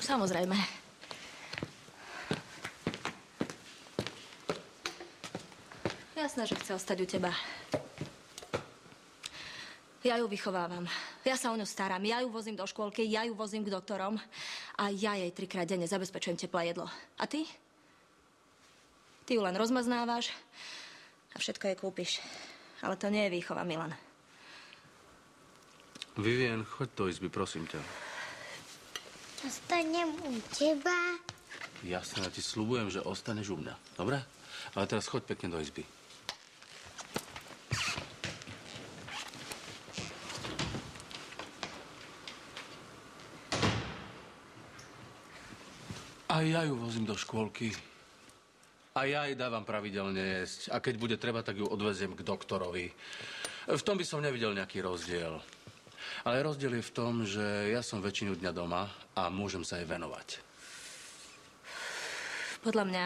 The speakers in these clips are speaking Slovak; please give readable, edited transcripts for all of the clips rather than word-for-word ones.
Samozrejme. Jasné, že chce ostať u teba. Ja ju vychovávam. Ja sa o ňu starám. Ja ju vozím do škôlky, ja ju vozím k doktorom a ja jej 3-krát denne zabezpečujem teplé jedlo. A ty? Ty ju len rozmaznávaš a všetko jej kúpiš. Ale to nie je výchova, Milan. Vivien, choď do izby, prosím ťa. Ostanem u teba. Jasne, ja ti sľubujem, že ostaneš u mňa. Dobre? Ale teraz choď pekne do izby. A ja ju vozím do škôlky. A ja jej dávam pravidelne jesť. A keď bude treba, tak ju odveziem k doktorovi. V tom by som nevidel nejaký rozdiel. Ale rozdiel je v tom, že ja som väčšinu dňa doma a môžem sa jej venovať. Podľa mňa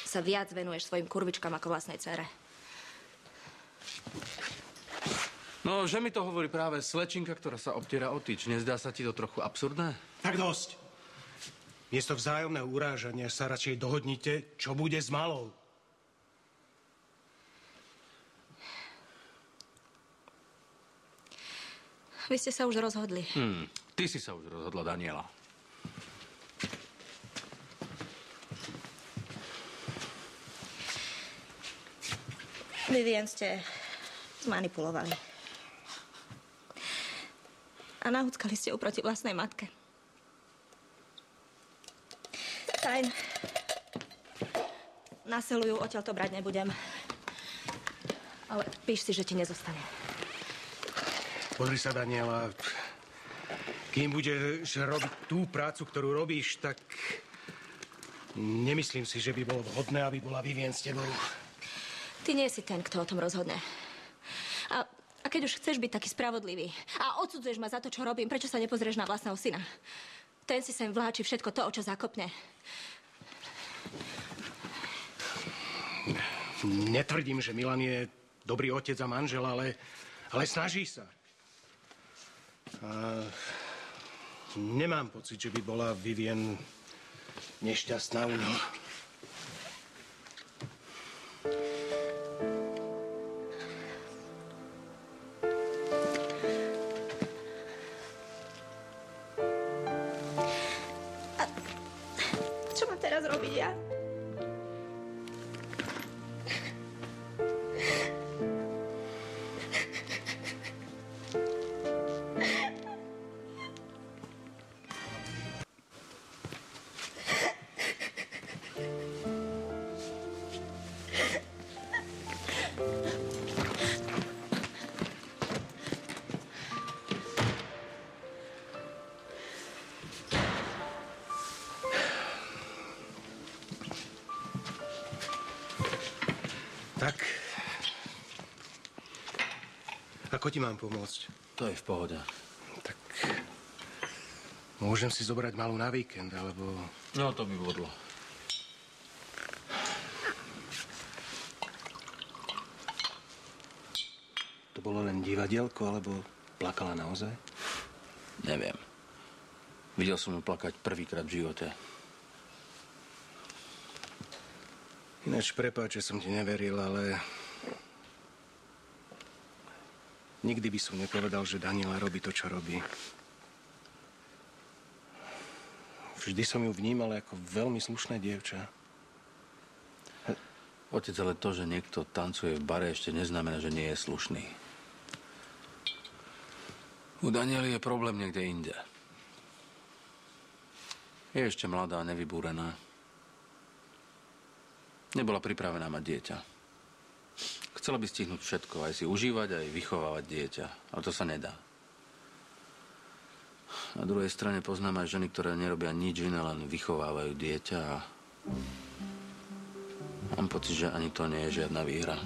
sa viac venuješ svojim kurvičkám ako vlastnej dcere. No, že mi to hovorí práve slečinka, ktorá sa obtiera o tyč. Nezdá sa ti to trochu absurdné? Tak dosť. Miesto vzájomného urážania sa radšej dohodnite, čo bude s malou. Vy ste sa už rozhodli. Ty si sa už rozhodla, Daniela. Vivien ste zmanipulovali. A nahúckali ste ju proti vlastnej matke. Fajn. Na selu ju odtiaľto brať nebudem. Ale píš si, že ti nezostane. Pozri sa, Daniela, kým budeš robiť tú prácu, ktorú robíš, tak nemyslím si, že by bolo vhodné, aby bola Vivien s tebou. Ty nie si ten, kto o tom rozhodne. A keď už chceš byť taký spravodlivý a odsudzuješ ma za to, čo robím, prečo sa nepozrieš na vlastného syna? Ten si sem vláči všetko to, o čo zakopne. Netvrdím, že Milan je dobrý otec a manžel, ale snaží sa. A nemám pocit, že by bola Vivien nešťastná u ňom. Čo mám teraz robiť ja? Tak, ako ti mám pomôcť? To je v pohode. Tak, môžem si zobrať malú na víkend, alebo... No, to by vodlo. To bolo len divadielko, alebo plakala naozaj? Neviem. Videl som ju plakať prvýkrát v živote. Ináč prepáč, že som ti neveril, ale... Nikdy by som nepovedal, že Daniela robí to, čo robí. Vždy som ju vnímal ako veľmi slušné dievča. Otec, ale to, že niekto tancuje v bare, ešte neznamená, že nie je slušný. U Daniely je problém niekde inde. Je ešte mladá a nevybúrená. Nebola pripravená mať dieťa. Chcela by stihnúť všetko, aj si užívať, aj vychovávať dieťa. Ale to sa nedá. Na druhej strane poznám aj ženy, ktoré nerobia nič iné, len vychovávajú dieťa a mám pocit, že ani to nie je žiadna výhra.